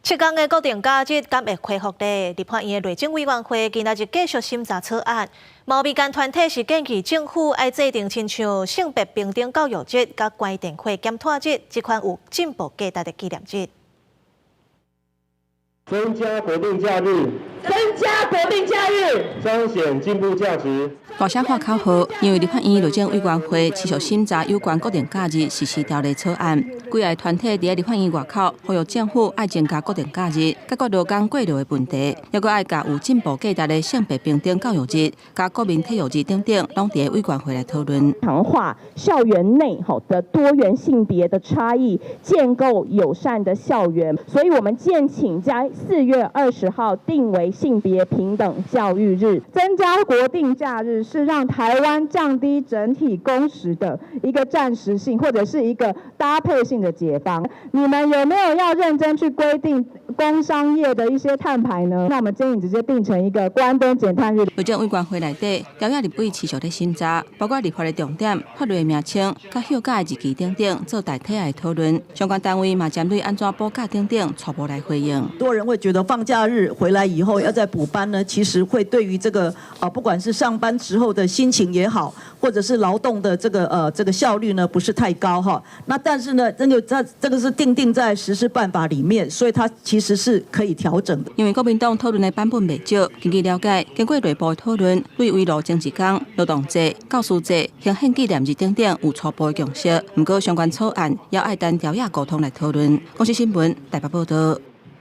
7天的固定假日敢会恢复呢？立法院的内政委员会今仔日继续审查草案，毛民间团体是建议政府要制定亲像性别平等教育日、甲关电会检讨日这款有进步价值的纪念日。增加国定假日，彰显进步价值。大声喊口号，因为立法院内政委员会持续审查有关固定假日实施条例草案，几个团体伫立法院外口呼吁政府爱增加固定假日，解决劳工过劳的问题，还佫爱甲有进步价值的性别平等教育日、甲国民体育日等等，拢伫委员会来讨论。强化校园内的多元性别的差异，建构友善的校园，所以我们建请将4月20号定为性别平等教育日，增加国定假日。是让台湾降低整体工时的一个暂时性，或者是一个搭配性的解放。你们有没有要认真去规定工商业的一些碳排呢？那我们建议直接定成一个关灯减碳日。内政委员会内底，调查立委持续在审查，包括立法的重点、法律的名称、甲休假的日期等等，做大体的讨论。相关单位嘛，针对安怎补假等等，初步来回应。多人会觉得放假日回来以后要再补班呢，其实会对于这个不管是上班时候的心情也好，或者是劳动的这个效率呢，不是太高哈。那但是呢，这个是定在实施办法里面，所以它其实是可以调整的。因为国民党讨论的版本未少，根据了解，经过内部的讨论，对围绕政治工、劳动制、教师制、行宪纪念日等等有初步的共识。不过相关草案要爱单调查沟通来讨论。公司新闻台北报道。